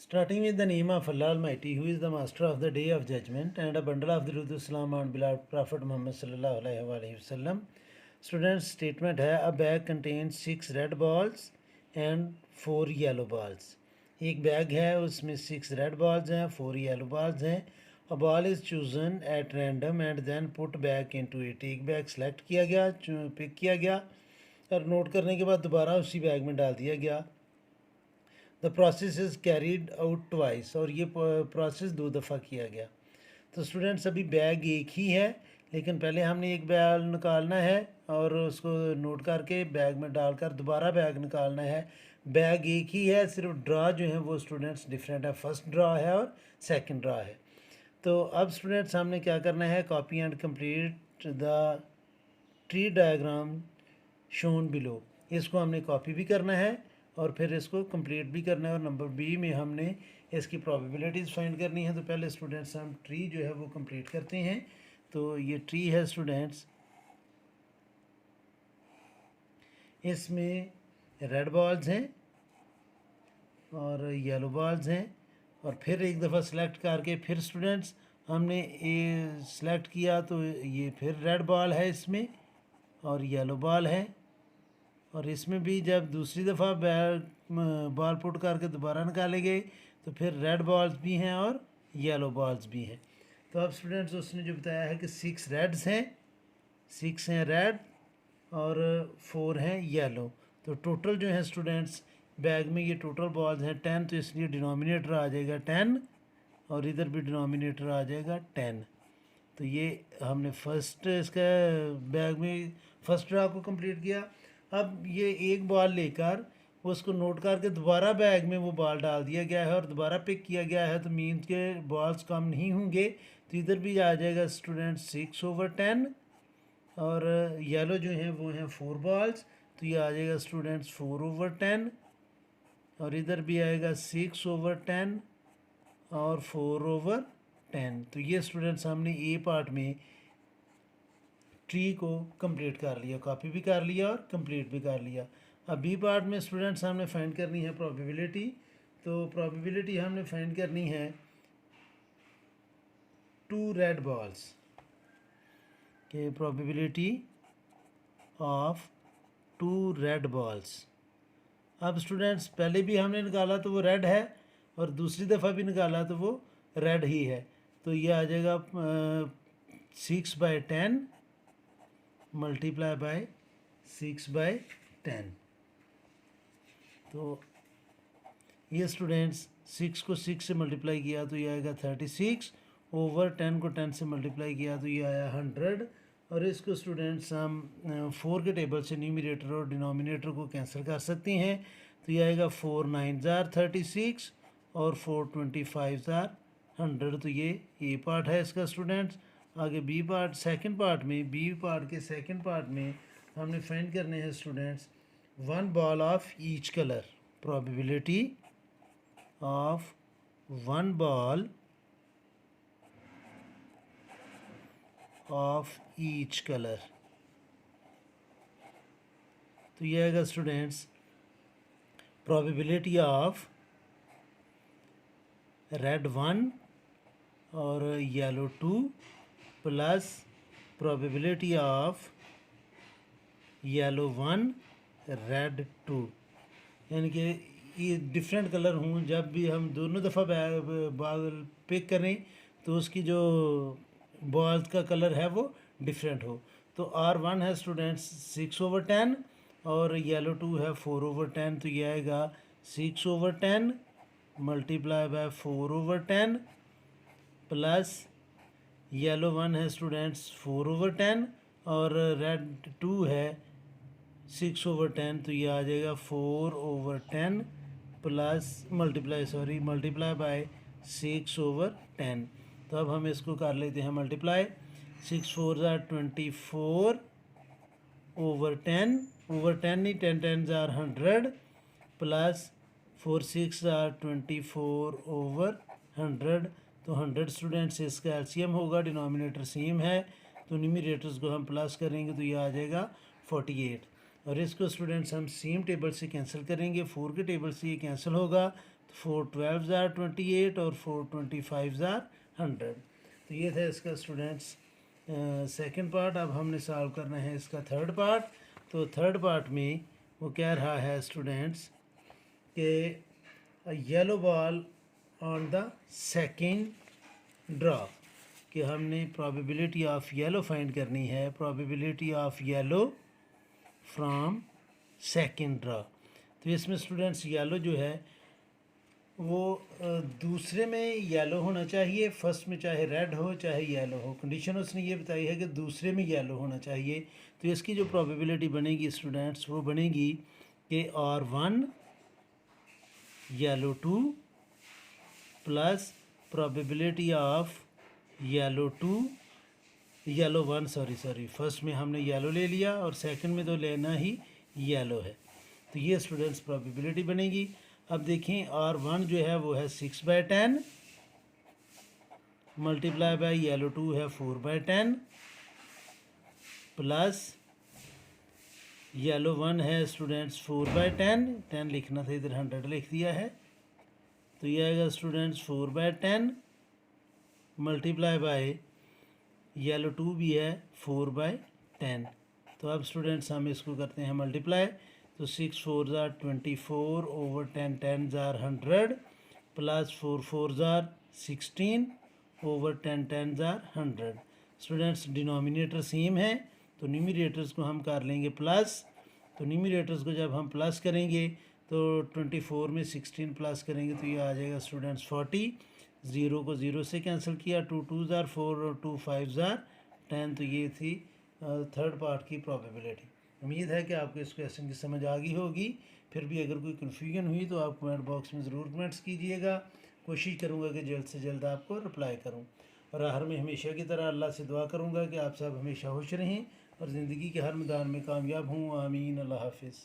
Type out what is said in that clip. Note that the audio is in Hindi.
Starting with the name of Allah Almighty, who is the master of the day of judgment, and a bundle of the Rudu Salam on beloved Prophet Muhammad sallallahu alaihi wasallam. Students' statement है a bag contains 6 red balls and 4 yellow balls. एक बैग है उसमें 6 red balls हैं 4 yellow balls हैं. A ball is chosen at random and then put back into it. एक बैग सेलेक्ट किया गया, पिक किया गया और नोट करने के बाद दोबारा उसी बैग में डाल दिया गया. The process is carried out twice, और ये प्रोसेस 2 दफ़ा किया गया. तो स्टूडेंट्स अभी बैग एक ही है, लेकिन पहले हमने एक बैग निकालना है और उसको नोट करके बैग में डालकर दोबारा बैग निकालना है. बैग एक ही है, सिर्फ ड्रा जो है वो स्टूडेंट्स डिफरेंट है. फर्स्ट ड्रा है और सेकंड ड्रा है. तो अब स्टूडेंट्स हमने क्या करना है, copy and complete the tree diagram shown below. इसको हमने कॉपी भी करना है और फिर इसको कंप्लीट भी करना है. और नंबर बी में हमने इसकी प्रोबेबिलिटीज़ फाइंड करनी है. तो पहले स्टूडेंट्स हम ट्री जो है वो कंप्लीट करते हैं. तो ये ट्री है स्टूडेंट्स, इसमें रेड बॉल्स हैं और येलो बॉल्स हैं. और फिर एक दफ़ा सेलेक्ट करके फिर स्टूडेंट्स हमने ये सेलेक्ट किया तो ये फिर रेड बॉल है इसमें और येलो बॉल है. और इसमें भी जब दूसरी दफ़ा बॉल पुट करके दोबारा निकाले गए तो फिर रेड बॉल्स भी हैं और येलो बॉल्स भी हैं. तो अब स्टूडेंट्स उसने जो बताया है कि 6 रेड्स हैं, 6 हैं रेड और 4 हैं येलो. तो टोटल जो है स्टूडेंट्स बैग में ये टोटल बॉल्स हैं 10, तो इसलिए डिनोमिनेटर आ जाएगा 10 और इधर भी डिनोमिनेटर आ जाएगा 10. तो ये हमने फर्स्ट इसका बैग में फर्स्ट ड्रा को कंप्लीट किया. अब ये एक बॉल लेकर उसको नोट करके दोबारा बैग में वो बॉल डाल दिया गया है और दोबारा पिक किया गया है. तो मीन्स के बॉल्स कम नहीं होंगे. तो इधर भी आ जाएगा स्टूडेंट 6/10 और येलो जो है वो हैं 4 बॉल्स. तो ये आ जाएगा स्टूडेंट्स 4/10 और इधर भी आएगा 6/10 और 4/10. तो ये स्टूडेंट्स हमने ए पार्ट में ट्री को कंप्लीट कर लिया, कॉपी भी कर लिया और कंप्लीट भी कर लिया. अब बी पार्ट में स्टूडेंट्स हमने फाइंड करनी है प्रोबेबिलिटी. तो प्रोबेबिलिटी हमने फाइंड करनी है 2 रेड बॉल्स के प्रोबेबिलिटी ऑफ 2 रेड बॉल्स. अब स्टूडेंट्स पहले भी हमने निकाला तो वो रेड है और दूसरी दफ़ा भी निकाला तो वो रेड ही है. तो ये आ जाएगा 6/10 मल्टीप्लाई बाय 6/10. तो ये स्टूडेंट्स 6 को 6 से मल्टीप्लाई किया तो ये आएगा 36 ओवर 10 को 10 से मल्टीप्लाई किया तो ये आया 100. और इसको स्टूडेंट्स हम 4 के टेबल से न्यूमरेटर और डिनोमिनेटर को कैंसिल कर सकते हैं. तो ये आएगा 4 9 जार 36 और 4 25 जार 100. तो ये ए पार्ट है इसका स्टूडेंट्स. आगे बी पार्ट सेकंड पार्ट में, बी पार्ट के सेकंड पार्ट में हमने फाइंड करने हैं students 1 ball of each colour. Probability of 1 ball of each colour. तो ये आएगा स्टूडेंट्स प्रोबेबिलिटी ऑफ रेड 1 और yellow 2 plus probability of yellow 1 red 2. यानी कि ये डिफरेंट कलर हों. जब भी हम दोनों दफ़ा बॉल पिक करें तो उसकी जो बॉल्स का कलर है वो डिफरेंट हो. तो R1 है स्टूडेंट्स 6/10 और येलो 2 है 4/10. तो ये आएगा 6/10 मल्टीप्लाई बाय 4/10 प्लस येलो 1 है स्टूडेंट्स 4/10 और रेड 2 है 6/10. तो ये आ जाएगा 4/10 प्लस मल्टीप्लाई बाय 6/10. तो अब हम इसको कर लेते हैं मल्टीप्लाई. 6 4 जार 24 ओवर 10 नहीं 10 10 जार 100 प्लस 4 6 जार 24/100. तो 100 स्टूडेंट्स इसका एलसीएम होगा, डिनोमिनेटर सेम है तो न्यूमरेटर्स को हम प्लस करेंगे तो ये आ जाएगा 48. और इसको स्टूडेंट्स हम सेम टेबल से कैंसिल करेंगे. 4 के टेबल से ये कैंसिल होगा 4 12 ज़ार 28 और 4 25 ज़ार 100। तो ये था इसका स्टूडेंट्स सेकंड पार्ट। अब हमने सॉल्व करना है इसका थर्ड पार्ट। तो थर्ड पार्ट में वो कह रहा है स्टूडेंट्स कि yellow ball on the second draw, कि हमने प्रोबेबिलिटी ऑफ येलो फाइंड करनी है, probability of yellow from second draw. तो इसमें स्टूडेंट्स येलो जो है वो दूसरे में येलो होना चाहिए, फर्स्ट में चाहे रेड हो चाहे येलो हो। कंडीशन उसने ये बताई है कि दूसरे में येलो होना चाहिए। तो इसकी जो प्रोबेबिलिटी बनेगी स्टूडेंट्स वो बनेगी कि R1 yellow 2 plus probability of yellow 2 yellow 1 sorry first में हमने येलो ले लिया और सेकंड में तो लेना ही येलो है। तो ये स्टूडेंट्स प्रोबेबिलिटी बनेगी। अब देखें R1 जो है वो है 6/10 मल्टीप्लाई बाय येलो 2 है 4/10 प्लस येलो 1 है स्टूडेंट्स 4/10, 10 लिखना था इधर 100 लिख दिया है। तो ये आएगा स्टूडेंट्स 4/10 मल्टीप्लाई बाय येलो 2 भी है 4/10। तो अब स्टूडेंट्स हम इसको करते हैं मल्टीप्लाई। तो 6 4 ज़ार 24 ओवर 10 10 ज़ार 100 प्लस 4 4 ज़ार 16 ओवर 10 10 ज़ार 100। स्टूडेंट्स डिनोमिनेटर सेम है तो न्यूमरेटर्स को हम कर लेंगे प्लस। तो न्यूमरेटर्स को जब हम प्लस करेंगे तो 24 में 16 प्लस करेंगे तो ये आ जाएगा स्टूडेंट्स 40। ज़ीरो को ज़ीरो से कैंसिल किया, 2 2 ज़ार 4 और 2 5 ज़ार 10। तो ये थी थर्ड पार्ट की प्रोबेबिलिटी। उम्मीद है कि आपको इस क्वेश्चन की समझ आ गई होगी। फिर भी अगर कोई कन्फ्यूजन हुई तो आप कमेंट बॉक्स में ज़रूर कमेंट्स कीजिएगा। कोशिश करूँगा कि जल्द से जल्द आपको रिप्लाई करूँ। और आखिर में हमेशा की तरह अल्लाह से दुआ करूँगा कि आप सब हमेशा खुश रहें और ज़िंदगी के हर मैदान में कामयाब हों। आमीन। अल्लाह हाफिज़।